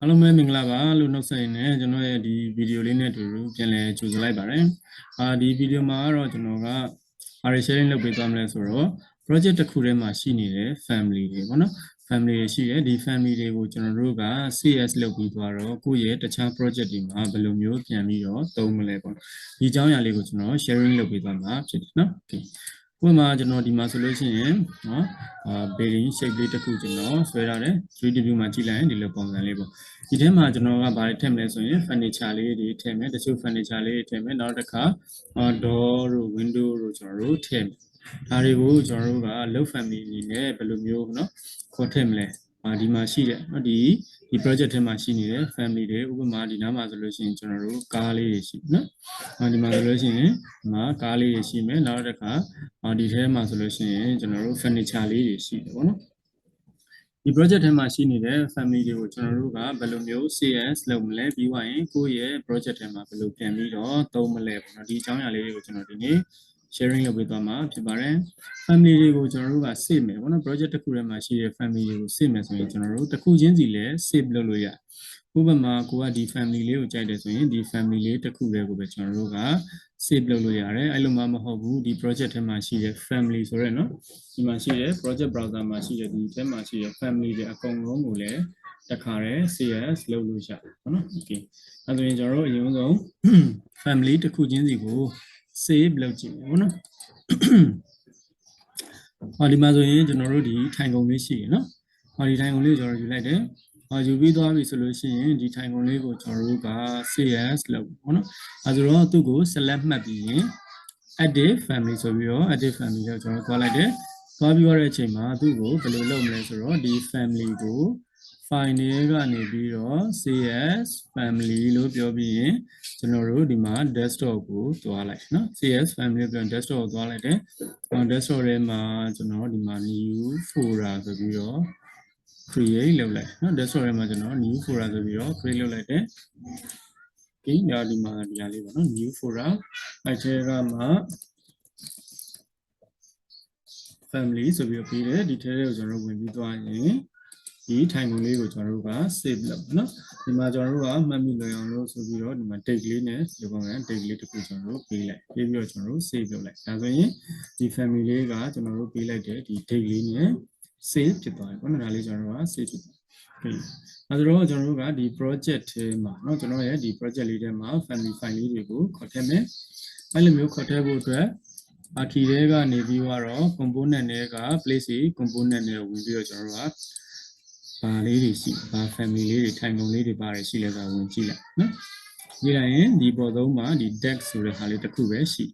အားလုံးပဲမင်္ဂလာပါလို့နှုတ်ဆက်ရင်းနဲ့ကျွန်တော်ရဲ့ဒီဗီဒီယိုလေးနဲ့အတူတူပြန်လည်ကြိုဆိုလိုက်ပါတယ်။ဒီဗီဒီယိုမှာတော့ကျွန်တော်က sharing လုပ်ပေးသွားမယ်ဆိုတော့ project တစ်ခုထဲမှာရှိနေတဲ့ family တွေပေါ့နော်။ family တွေရှိတယ်ဒီ family တွေကိုကျွန်တော်တို့က CS လုပ်ပြီးသွားတော့ကိုယ့်ရဲ့တခြား project တွေမှာဘယ်လိုမျိုးပြန်ပြီးတော့သုံးမလဲပေါ့။ဒီအကြောင်းအရာလေးကိုကျွန်တော် sharing လုပ်ပေးသွားမှာဖြစ်တယ်နော်။ Okay ဥပမာကျွန်တော်ဒီမှာဆိုလို့ရှိရင်နော်bearing shape လေးတစ်ခုကျွန်တော်ဆွဲထားတယ် 3D view မှာကြည့်လိုက်ရင်ဒီလိုပုံစံလေးပေါ့ဒီထဲမှာကျွန်တော်ကဘာတွေထည့်မလဲဆိုရင် furniture လေးတွေထည့်မယ်တချို့ furniture လေးတွေထည့်မယ်နောက်တစ်ခါ door တို့ window တို့ကျွန်တော်တို့ထည့်မယ်ဒါတွေကိုကျွန်တော်တို့က low family အနေနဲ့ဘယ်လိုမျိုးเนาะခေါ်ထည့်မလဲဒီမှာရှိတဲ့เนาะဒီ project ထဲမှာရှိနေတဲ့ family တွေဥပမာဒီနားမှာဆိုလို့ရှိရင်ကျွန်တော်တို့ကားလေးတွေရှိเนาะဒီမှာဆိုလို့ရှိရင်ဒီမှာကားလေးတွေရှိမယ်နောက်တစ်ခါဒီထဲမှာဆိုလို့ရှိရင်ကျွန်တော်တို့ furniture လေးတွေရှိတယ်ပေါ့နော်ဒီ project ထဲမှာရှိနေတဲ့ family တွေကိုကျွန်တော်တို့ကဘယ်လိုမျိုး CS လုပ်မလဲပြီးသွားရင်ကိုယ့်ရဲ့ project ထဲမှာဘယ်လိုပြန်ပြီးတော့သုံးမလဲပေါ့နော်ဒီအကြောင်းအရာလေးတွေကိုကျွန်တော်ဒီနေ့ sharing လုပ်ပေးသွားမှာဖြစ်ပါတယ် family တွေကိုကျွန်တော်တို့က save မယ်ပေါ့နော် project တစ်ခုထဲမှာရှိတဲ့ family တွေကို save မယ်ဆိုရင်ကျွန်တော်တို့တစ်ခုချင်းစီလည်း save လုပ်လို့ရဥပမာကိုကဒီ family လေးကိုကြိုက်တယ်ဆိုရင်ဒီ family လေးတစ်ခုတည်းကိုပဲကျွန်တော်တို့က save လုပ်လို့ရတယ်အဲ့လိုမှမဟုတ်ဘူးဒီ project ထဲမှာရှိတဲ့ family ဆိုရဲเนาะဒီမှာရှိတဲ့ project browser မှာရှိတဲ့ဒီထဲမှာရှိတဲ့ family တွေအကုန်လုံးကိုလည်းတခါတည်း CS လုပ်လို့ရတယ်ပေါ့နော် okay အဲ့ဒါဆိုရင်ကျွန်တော်တို့အရင်ဆုံး family တစ်ခုချင်းစီကို save လုပ်ကြည့်မယ်ပေါ့နော်ဒီမှာဆိုရင်ကျွန်တော်တို့ဒီထိုင်ကုန်လေးရှိရယ်เนาะဒီထိုင်ကုန်လေးကိုကျွန်တော်ယူလိုက်တယ်ယူပြီးသွားပြီဆိုလို့ရှိရင်ဒီထိုင်ကုန်လေးကိုကျွန်တော်တို့က CS လုပ်ပေါ့နော်အဲဆိုတော့သူ့ကို select မှတ်ပြီးရင် edit family ဆိုပြီးတော့ edit family ကိုကျွန်တော်သွားလိုက်တယ်သွားပြီးတော့တဲ့အချိန်မှာသူ့ကိုဘယ်လိုလုပ်မလဲဆိုတော့ဒီ family ကို file တွေကနေပြီးတော့ CS family လို့ပြောပြီးရင်ကျွန်တော်တို့ဒီမှာ desktop ကိုသွားလိုက်เนาะ CS family ကို desktop ကိုသွားလိုက်တယ်desktop ထဲမှာကျွန်တော်ဒီမှာ new folder ဆိုပြီးတော့ create လုပ်လိုက်เนาะ desktop ထဲမှာကျွန်တော် new folder ဆိုပြီးတော့ create လုပ်လိုက်တယ်ဒီညဒီမှာဒီဟာလေးပေါ့เนาะ new folder အဲ့ထဲကမှ family ဆိုပြီးတော့ပြီးတယ်ဒီထဲကိုကျွန်တော်တို့ဝင်ပြီးသွားရင်ဒီထိုင်ကုန်လေးကိုကျွန်တော်တို့က save လုပ်เนาะဒီမှာကျွန်တော်တို့ကမှတ်မိလွယ်အောင်လို့ဆိုပြီးတော့ဒီမှာ date လေးနဲ့ဒီပုံစံ date လေးတစ်ခုကျွန်တော်တို့ပေးလိုက်ပြီးတော့ကျွန်တော်တို့ save လုပ်လိုက်ဒါဆိုရင်ဒီ family လေးကကျွန်တော်တို့ပေးလိုက်တဲ့ဒီ date လေးနဲ့ save ဖြစ်သွားပြီပေါ့နော်ဒါလေးကျွန်တော်တို့က save ဖြစ်သွားပြီအဲဒါတော့ကျွန်တော်တို့ကဒီ project ထဲမှာเนาะကျွန်တော်ရဲ့ဒီ project လေးထဲမှာ family file လေးတွေကိုခေါ်ထည့်မယ်အဲ့လိုမျိုးခေါ်ထည့်ဖို့အတွက်key တွေကနေပြီးတော့ component တွေက place component တွေကိုဝင်ပြီးတော့ကျွန်တော်တို့ကဘာလေးတွေရှိဘာ family လေးတွေထိုင်ကုန်လေးတွေပါတယ်ရှိလဲဆိုတာဝင်ကြည့်လိုက်နော်ကြည့်လိုက်ရင်ဒီပေါ်သုံးမှာဒီ deck ဆိုတဲ့ဟာလေးတစ်ခုပဲရှိ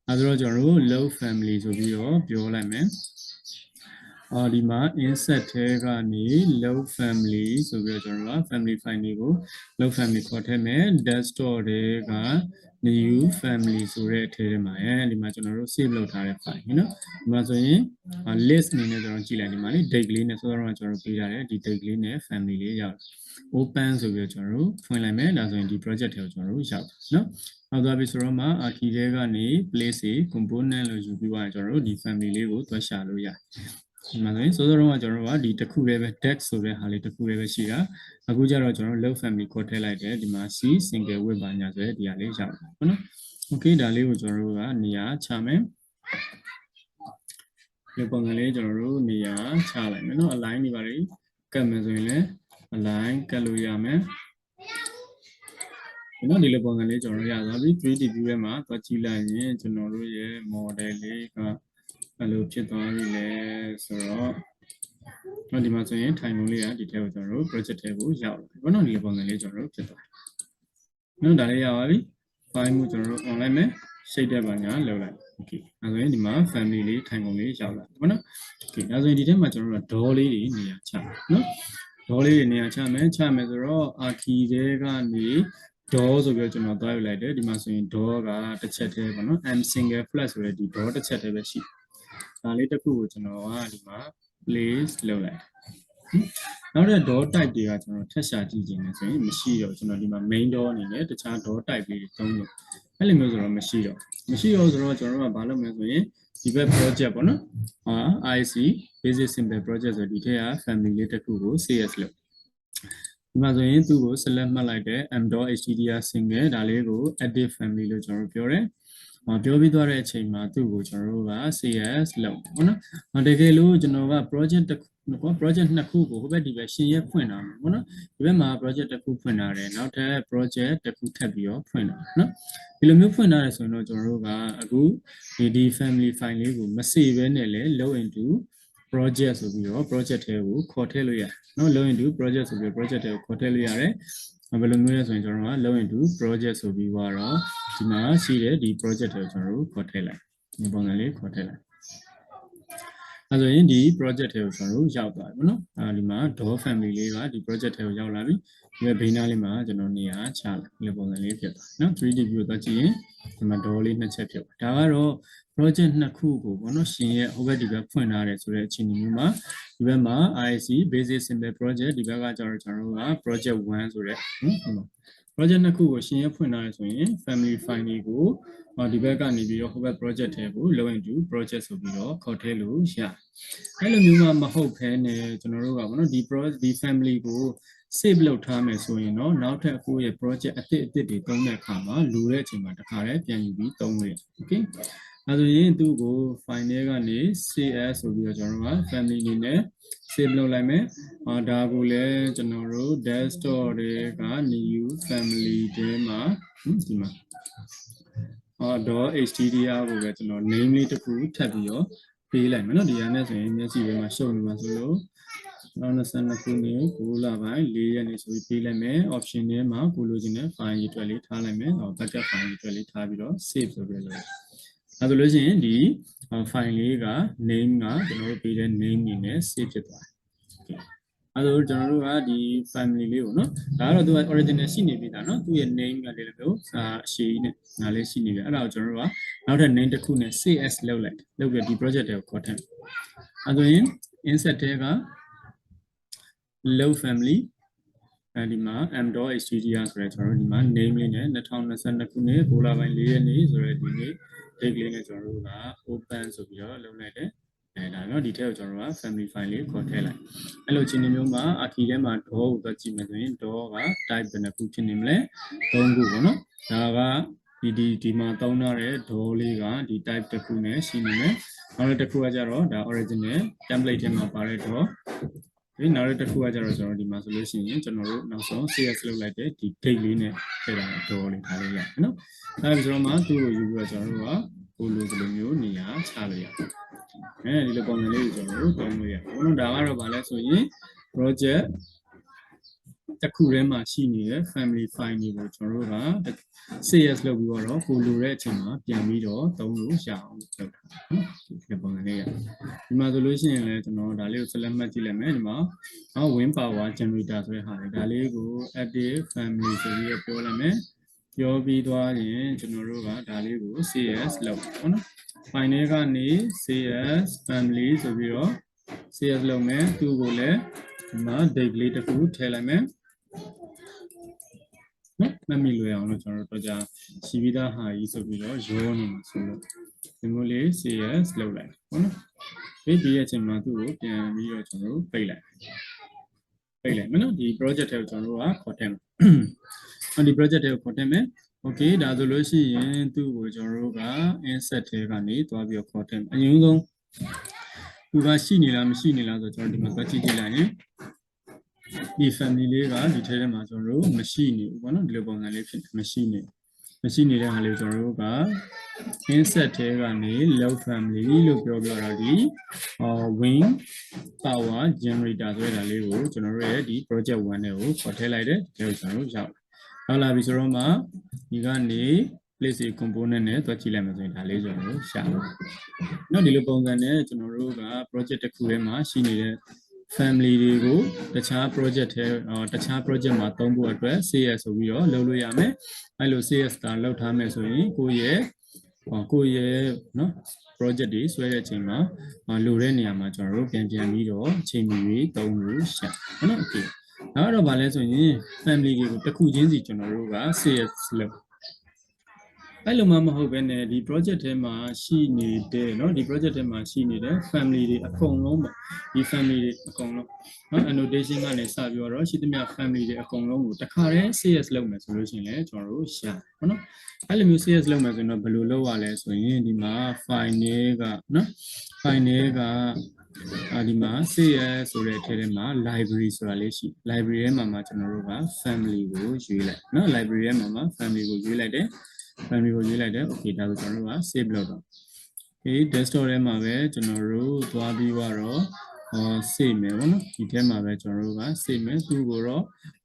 အဲဒါတော့ကျွန်တော်တို့ low family ဆိုပြီးတော့ပြောလိုက်မယ်ဒီမှာ insert ထဲကနေ low family ဆိုပြီးတော့ကျွန်တော်တို့က family file တွေကို low family ခေါ်ထည့်မယ် desktop တွေက new family ဆိုတဲ့အထဲမှာဒီမှာကျွန်တော်တို့ save လုပ်ထားတဲ့ file နော်ဒီမှာဆိုရင် list အနေနဲ့ကျွန်တော်ကြည့်လိုက်ဒီမှာလေ date လေးနဲ့ဆိုတော့ကျွန်တော်ပေးထားတယ်ဒီ date လေးနဲ့ family လေးရောက် open ဆိုပြီးတော့ကျွန်တော်တို့ဖွင့်လိုက်မယ်ဒါဆိုရင်ဒီ project ထဲကိုကျွန်တော်တို့ရောက်နော်နောက်သွားပြီဆိုတော့မှ key တွေကနေ place component လို့ယူပြီးတော့ကျွန်တော်တို့ဒီ family လေးကိုတွက်ရှာလို့ရတယ်ဒီမှာဆိုရင်ဆိုတော့ကျွန်တော်တို့ကဒီတစ်ခုလေးပဲ deck ဆိုတဲ့ဟာလေးတစ်ခုလေးပဲရှိတာအခုကျတော့ကျွန်တော်တို့ low family ခေါ်ထည့်လိုက်တယ်ဒီမှာ C single width ပါညာဆိုတဲ့ဒီဟာလေးရောက်တယ်ဟုတ်နော် okay ဒါလေးကိုကျွန်တော်တို့ကနေရာချမယ်ဒီပုံစံလေးကျွန်တော်တို့နေရာချလိုက်မယ်နော် align တွေပါလေကတ်မယ်ဆိုရင်လည်း align ကတ်လို့ရမယ်ဒီလိုဒီပုံစံလေးကျွန်တော်တို့ရသွားပြီ 3D view ထဲမှာသွားကြည့်လိုက်ရင်ကျွန်တော်တို့ရဲ့ model လေးကဘယ်လိုဖြစ်သွားပြီလဲဆိုတော့ဒီမှာဆိုရင်ထိုင်ကုန်လေးကဒီထဲကိုကျွန်တော်တို့ project ထဲကိုရောက်လာပြီဘောနော်ဒီပုံစံလေးကျွန်တော်တို့ဖြစ်သွားပြီနော်ဒါလေးရပါပြီ file ကိုကျွန်တော်တို့ online မှာ shape တဲ့ပါညာလောက်လိုက် okay အဲဆိုရင်ဒီမှာ family လေးထိုင်ကုန်လေးရောက်လာပြီဘောနော် okay အဲဆိုရင်ဒီထဲမှာကျွန်တော်တို့ door လေးတွေနေရာချနော် door လေးတွေနေရာချမယ်ဆိုတော့ key တွေကနေ door ဆိုပြီးတော့ကျွန်တော်တွားယူလိုက်တယ်ဒီမှာဆိုရင် door ကတစ်ချက်တည်းပေါ့နော် m single flat ဆိုတဲ့ဒီ door တစ်ချက်တည်းပဲရှိဒါလေးတစ်ခုကိုကျွန်တော်ကဒီမှာ place လုပ်လိုက်နောက်တဲ့ door type တွေကကျွန်တော်ထပ်ရှာကြည့်ခြင်းနဲ့ဆိုရင်မရှိတော့ကျွန်တော်ဒီမှာ main door အနေနဲ့တခြား door type လေးတွေသုံးလို့အဲ့လိုမျိုးဆိုတော့မရှိတော့ဆိုတော့ကျွန်တော်တို့ကဘာလုပ်မလဲဆိုရင်ဒီဘက် project ပေါ့နော်IC basic simple project ဆိုဒီထဲက family လေးတစ်ခုကို CS လုပ် ဒီမှာဆိုရင်သူ့ကို select မှတ်လိုက်တဲ့ m.htdr single ဒါလေးကို active family လို့ကျွန်တော်ပြောတယ်ပြောပြီးသွားတဲ့အချိန်မှာသူ့ကိုကျွန်တော်တို့က CS လုပ်ပေါ့နော်တကယ်လို့ကျွန်တော်က project တစ်ခု project နှစ်ခုကိုဟိုဘက်ဒီဘက်ရှင်းရဲဖွင့်တာမှာပေါ့နော်ဒီဘက်မှာ project တစ်ခုဖွင့်ထားတယ်နောက်ထပ် project တစ်ခုထပ်ပြီးတော့ဖွင့်တာနော်ဒီလိုမျိုးဖွင့်ထားတယ်ဆိုရင်တော့ကျွန်တော်တို့ကအခုဒီ family file လေးကိုမစေဘဲနဲ့လည်း load into project ဆိုပြီးတော့ project ထဲကိုခေါ်ထည့်လို့ရတယ်နော် load into project ဆိုပြီးတော့ project ထဲကိုခေါ်ထည့်လို့ရတယ်ဘယ်လိုမျိုးလဲဆိုရင်ကျွန်တော်က load into project ဆိုပြီးတော့ဒီမှာရှိတဲ့ဒီ project တွေကိုကျွန်တော်တို့ခေါ်ထည့်လိုက်ဒီပုံစံလေးခေါ်ထည့်လိုက်အဲဆိုရင်ဒီ project တွေကိုကျွန်တော်တို့ရောက်သွားပြီနော်ဒီမှာ door family လေးကဒီ project တွေကိုရောက်လာပြီဒီဘေးနားလေးမှာကျွန်တော်နေရာချလိုက်ဒီပုံစံလေးဖြစ်သွားနော် 3D view သွားကြည့်ရင်ဒီမှာ door လေးနှစ်ချက်ဖြစ်သွားဒါကတော့ project နှစ်ခုကိုပေါ့နော်ရှင်ရဲ့ဟိုဘက်ဒီဘက်ဖွင့်ထားတယ်ဆိုတဲ့အခြေအနေမျိုးမှာဒီဘက်မှာ IC basic simple project ဒီဘက်ကကျတော့ကျွန်တော်တို့က project 1ဆိုတဲ့project နှစ်ခုကိုရှင်ရဲ့ဖွင့်ထားတယ်ဆိုရင် family file တွေကိုဒီဘက်ကနေပြီးတော့ဟိုဘက် project ထဲကို load into project ဆိုပြီးတော့ခေါ်ထည့်လို့ရအဲ့လိုမျိုးမှမဟုတ်ဘဲနဲ့ကျွန်တော်တို့ကပေါ့နော်ဒီ family ကို save လုပ်ထားမယ်ဆိုရင်တော့နောက်ထပ်ကိုယ့်ရဲ့ project အသစ်တွေသုံးတဲ့အခါမှာလိုတဲ့အချိန်မှာတစ်ခါတည်းပြန်ယူပြီးသုံးလို့ရ okay အဲဆိုရင်သူ့ကို file ထဲကနေ CS ဆိုပြီးတော့ကျွန်တော်တို့က family အနေနဲ့ save လုပ်လိုက်မယ်ဒါကိုလည်းကျွန်တော်တို့ desktop တွေက new family ထဲမှာဒီမှာ.htdr ကိုပဲကျွန်တော် name လေးတစ်ခုထပ်ပြီးတော့ပေးလိုက်မယ်နော်ဒီဟာနဲ့ဆိုရင်မျက်စိထဲမှာရှုပ်နေမှာဆိုလို့2022ခုနှစ်9လပိုင်း4ရက်နေ့ဆိုပြီးပေးလိုက်မယ် option ထဲမှာကိုလိုချင်တဲ့ file ရေးအတွက်လေးထားလိုက်မယ်backup file ရေးအတွက်လေးထားပြီးတော့ save ဆိုပြီးလုပ်အဲဆိုလို့ရှိရင်ဒီ file လေးက name ကကျွန်တော်တို့ပေးတဲ့ name အနေနဲ့ save ဖြစ်သွားတယ်အဲဆိုကျွန်တော်တို့ကဒီ family လေးကိုနော်ဒါကတော့သူက original ရှိနေပြီသားနော်သူ့ရဲ့ name ကလေးလို့အရှိနဲ့ငါလေးရှိနေပြီအဲ့ဒါကိုကျွန်တော်တို့ကနောက်ထပ် name တစ်ခုနဲ့ CS လုပ်လိုက်လုပ်ပြီးဒီ project တွေကိုခေါ်ထည့်အဲဆိုရင် insert ထဲက load family ဒီမှာ m.htdr ဆိုရဲကျွန်တော်တို့ဒီမှာ name လေးနဲ့2022ခုနှစ်9လပိုင်း4ရက်နေ့ဆိုရဲဒီနေ့ date လေးနဲ့ကျွန်တော်တို့က open ဆိုပြီးတော့လုပ်လိုက်တယ်ဒါတော့ဒီထက်ကိုကျွန်တော်တို့က family file လေးခေါ်ထည့်လိုက်အဲ့လိုချင်းမျိုးမှာအခီထဲမှာ door ကိုသွားကြည့်မယ်ဆိုရင် door က type ဘယ်နှခုဖြစ်နေမလဲ3ခုပေါ့နော်ဒါကဒီမှာသုံးထားတဲ့ door လေးကဒီ type တစ်ခုနဲ့ရှိနေမယ်နောက်တစ်ခုကကြတော့ဒါ original template ထဲမှာပါတဲ့ doorဒီနောက်တစ်ခုကကြတော့ကျွန်တော်ဒီမှာဆိုလို့ရှိရင်ကျွန်တော်တို့နောက်ဆုံး CS လုပ်လိုက်တဲ့ဒီ date လေးနဲ့ထည့်တာတော့လေးထားလို့ရတယ်နော်အဲဒါဆိုတော့မှသူ့ကိုယူပြီးတော့ကျွန်တော်တို့ကကိုလိုဒီလိုမျိုးနေရာချလို့ရတယ်ဒီလိုပုံစံလေးကိုကျွန်တော်တို့သုံးလို့ရတယ်ဘုန်းတော်ဒါကတော့ဗာလဲဆိုရင် project တစ်ခုထဲမှာရှိနေတဲ့ family file တွေကိုကျွန်တော်တို့က CS လုပ်ပြီးတော့ကိုလိုတဲ့အချိန်မှာပြန်ပြီးတော့သုံးလို့ရအောင်လုပ်တာနော်ဒီပုံစံလေးရဒီမှာဆိုလို့ရှိရင်လည်းကျွန်တော်ဒါလေးကို select မှတ်ကြည့်လိုက်မယ်ဒီမှာwind power generator ဆိုတဲ့ဟာလေးဒါလေးကို active family ဆိုပြီးတော့ပြောလိုက်မယ်ပြောပြီးသွားရင်ကျွန်တော်တို့ကဒါလေးကို CS လုပ်ပေါ့နော် file ထဲကနေ CS family ဆိုပြီးတော့ CS လုပ်မယ်သူ့ကိုလည်းဒီမှာ date လေးတစ်ခုထည့်လိုက်မယ်နော်မမီလွယ်အောင်လို့ကျွန်တော်တို့ကြာရှိပြီးသားဟာကြီးဆိုပြီးတော့ရောနေမှာဆိုလို့ဒီမျိုးလေး CS လုပ်လိုက်ဟုတ်နော်ဒီရဲ့အချိန်မှာသူ့ကိုပြန်ပြီးတော့ကျွန်တော်တို့ပိတ်လိုက်မနော်ဒီ project တွေကိုကျွန်တော်တို့ကခေါ်ထည့်မယ်ဒီ project တွေကိုခေါ်ထည့်မယ် okay ဒါဆိုလို့ရှိရင်သူ့ကိုကျွန်တော်တို့က insert ထဲကနေသွားပြီးတော့ခေါ်ထည့်မယ်အရင်ဆုံးသူကရှိနေလားမရှိနေလားဆိုတော့ကျွန်တော်ဒီမှာသွားကြည့်ကြည့်လိုက်ရင်ဒီ family လေးကဒီထဲမှာကျွန်တော်တို့မရှိနေဘူးပေါ့နော်ဒီလိုပုံစံလေးဖြစ်မရှိနေတဲ့ဟာလေးကိုကျွန်တော်တို့က insert ထဲကနေ load family လို့ပြောပြတော့ဒီwind power generator ဆိုတဲ့ဟာလေးကိုကျွန်တော်တို့ရဲ့ဒီ project 1နဲ့ကိုခေါ်ထည့်လိုက်တယ်ဒီကိုကျွန်တော်တို့ရောက်လာပြီဆိုတော့မှဒီကနေ place component နဲ့တွက်ကြည့်လိုက်မယ်ဆိုရင်ဒါလေးကျွန်တော်တို့ရှာလို့နော်ဒီလိုပုံစံနဲ့ကျွန်တော်တို့က project တစ်ခုထဲမှာရှိနေတဲ့ family တွေကိုတခြား project ထဲတခြား project မှာသုံးဖို့အတွက် CS ဆိုပြီးတော့လုပ်လို့ရမယ်အဲ့လို CS တာလောက်ထားမယ်ဆိုရင်ကိုယ့်ရဲ့နော် project တွေဆွဲတဲ့အချိန်မှာလိုတဲ့နေရာမှာကျွန်တော်တို့ပြန်ပြီးတော့အချိန်မီပြီးသုံးလို့ရှာနော် okay နောက်တော့ဗာလဲဆိုရင် family တွေကိုတစ်ခုချင်းစီကျွန်တော်တို့က CS လုပ် အဲ့လိုမှမဟုတ်ဘဲနဲ့ဒီ project ထဲမှာရှိနေတဲ့เนาะဒီ project ထဲမှာရှိနေတဲ့ family တွေအကုန်လုံးပေါ့ဒီ family တွေအကုန်လုံးเนาะ annotation ကနေစပြီးတော့ရှိသမျှ family တွေအကုန်လုံးကိုတခါတည်း CS လုပ်မယ်ဆိုလို့ရှိရင်လည်းကျွန်တော်တို့ရှာပေါ့နော်အဲ့လိုမျိုး CS လုပ်မယ်ဆိုရင်တော့ဘယ်လိုလုပ်ရလဲဆိုရင်ဒီမှာ file တွေကเนาะ file တွေကဒီမှာ CS ဆိုတဲ့ထဲထဲမှာ library ဆိုတာလေးရှိ library ထဲမှာကျွန်တော်တို့က family ကိုရွေးလိုက်เนาะ library ထဲမှာ family ကိုရွေးလိုက်တယ်family ကိုရွေးလိုက်တယ် okay ဒါဆိုကျွန်တော်တို့က save လုပ်တော့ okay desktop ထဲမှာပဲကျွန်တော်တို့သွားပြီးတော့save မယ်ပေါ့နော်ဒီထဲမှာပဲကျွန်တော်တို့က save မယ်သူ့ကိုတော့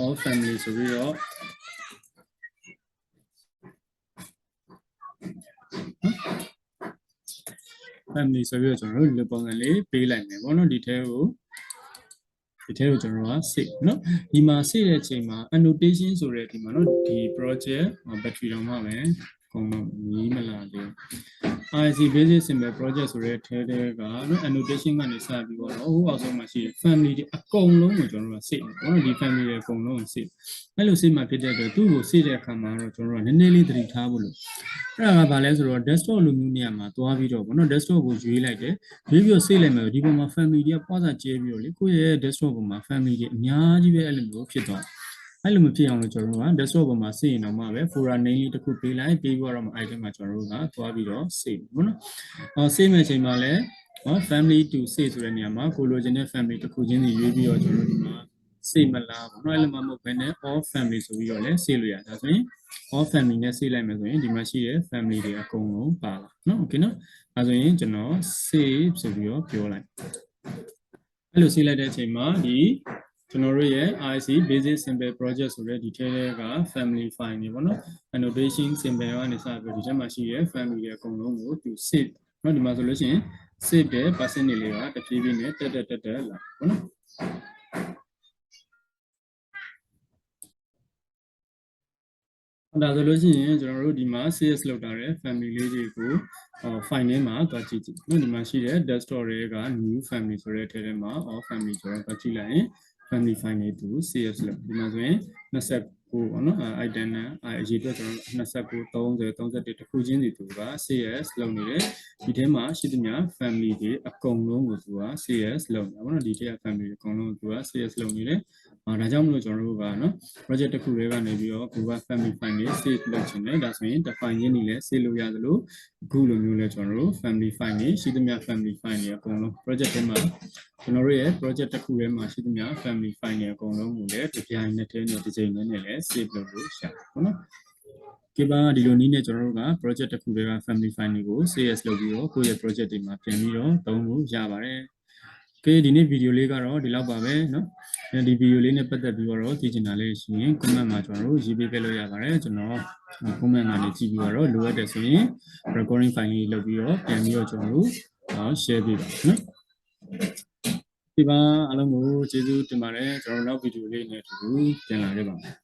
all family ဆိုပြီးတော့family ဆိုပြီးတော့ကျွန်တော်တို့ဒီလိုပုံစံလေးပေးလိုက်မယ်ပေါ့နော်ဒီထဲကိုကျွန်တော်တို့က save เนาะဒီမှာ save တဲ့အချိန်မှာ annotation ဆိုတဲ့ဒီမှာเนาะဒီ project battery တောင်မှပဲကုန်တော့ညီးမလာသေးဘူး IC basic symbol project ဆိုတဲ့ထဲထဲကเนาะ annotation ကနေစပြီးတော့ဟိုအောက်ဆုံးမှာရှိတဲ့ family တွေအကုန်လုံးကိုကျွန်တော်တို့က save ပေါ့နော်ဒီ family တွေအကုန်လုံးကို save အဲ့လို save မှာဖြစ်တဲ့အတွက်သူ့ကို save တဲ့အခါမှာတော့ကျွန်တော်တို့ကနည်းနည်းလေးသတိထားဖို့လို့အဲ့ဒါကဘာလဲဆိုတော့ desktop လိုမျိုးနေရာမှာသွားပြီးတော့ပေါ့နော် desktop ကိုရွေးလိုက်တယ်ရွေးပြီးတော့ save လိုက်မယ်ဒီပုံမှာ family တွေကပွားစာကျဲပြီးတော့လေကိုယ့်ရဲ့ desktop ပေါ်မှာ family တွေအများကြီးပဲအဲ့လိုမျိုးဖြစ်သွားအဲ့လိုမဖြစ်အောင်လို့ကျွန်တော်တို့က desktop ပေါ်မှာ save ရင်တော့မှပဲ folder name လေးတစ်ခုပေးလိုက်ပြီးတော့မှ item မှာကျွန်တော်တို့ကသွားပြီးတော့ save ပေါ့နော် save မဲ့ချိန်မှာလည်းfamily to save ဆိုတဲ့နေရာမှာကိုလိုချင်တဲ့ family တစ်ခုချင်းစီရွေးပြီးတော့ကျွန်တော်တို့ဒီမှာ save မလားပေါ့နော်အဲ့လိုမှမဟုတ်ဘဲနဲ့ all family ဆိုပြီးတော့လည်း save လို့ရတာဆိုရင် all family နဲ့ save လိုက်မယ်ဆိုရင်ဒီမှာရှိတဲ့ family တွေအကုန်လုံးပါလာနော် okay နော်အဲဆိုရင်ကျွန်တော် save ဆိုပြီးတော့ပြောလိုက်အဲ့လို save လိုက်တဲ့အချိန်မှာဒီကျွန်တော်တို့ရဲ့ IC basic symbol project ဆိုတဲ့ဒီထဲက family file တွေပေါ့နော် annotation symbol ကနေစပြီးဒီထဲမှာရှိတဲ့ family တွေအကုန်လုံးကိုသူ save เนาะဒီမှာဆိုလို့ရှိရင် save တဲ့ percentage လေးကတဖြည်းဖြည်းနဲ့တက်လာပေါ့နော်ဒါဆိုလို့ရှိရင်ကျွန်တော်တို့ဒီမှာ CS လောက်ထားတဲ့ family လေးတွေကို file ထဲမှာတွားကြည့်ကြည့်နော်ဒီမှာရှိတဲ့ desktop တွေက new family ဆိုတဲ့ထဲထဲမှာ all family ဆိုတော့တွားကြည့်လိုက်ရင် family file တွေသူ CS လောက်ဒီမှာဆိုရင်29ပေါ့နော် item နဲ့အရေးအတွက်ကျွန်တော်29 30 31တခုချင်းစီသူက CS လောက်နေတယ်ဒီထဲမှာရှိသမျှ family တွေအကုန်လုံးကိုသူက CS လောက်နေတာပေါ့နော်ဒီထဲက family တွေအကုန်လုံးကိုသူက CS လောက်နေတယ်ဒါကြောင့်မလို့ကျွန်တော်တို့ကနော် project တစ်ခုလေးကနေပြီးတော့ကိုက family file တွေ save လုပ်ချင်တယ်ဒါဆိုရင်တစ် file ရင်းနေလဲ save လုပ်ရသလိုအခုလိုမျိုးလဲကျွန်တော်တို့ family file တွေရှိသမျှ family file တွေအကုန်လုံး project ထဲမှာကျွန်တော်တို့ရဲ့ project တစ်ခုထဲမှာရှိသမျှ family file တွေအကုန်လုံးကိုလည်းတစ်ပြိုင်နက်တည်းနဲ့တစ်ချိန်တည်းနဲ့လည်း save လုပ်လို့ရတယ်ပေါ့နော်ဒီပါဒီလိုနည်းနဲ့ကျွန်တော်တို့က project တစ်ခုတွေက family file တွေကို CS လုပ်ပြီးတော့ကိုယ့်ရဲ့ project တွေမှာပြန်ပြီးတော့သုံးလို့ရပါတယ်ကဲဒီနေ့ဗီဒီယိုလေးကတော့ဒီလောက်ပါပဲเนาะဒီဗီဒီယိုလေးနဲ့ပတ်သက်ပြီးတော့သိချင်တာလေးရှိရင် comment မှာကျွန်တော်တို့ရေးပေးခဲ့လို့ရပါတယ်ကျွန်တော် comment မှာလည်းကြည့်ပြီးတော့လိုအပ်တယ်ဆိုရင် recording file လေးလုပ်ပြီးတော့ပြန်ပြီးတော့ကျွန်တော်တို့share ပေးပါเนาะဒီပါအားလုံးကိုကျေးဇူးတင်ပါတယ်ကျွန်တော်နောက်ဗီဒီယိုလေးနဲ့အတူပြန်လာခဲ့ပါမယ်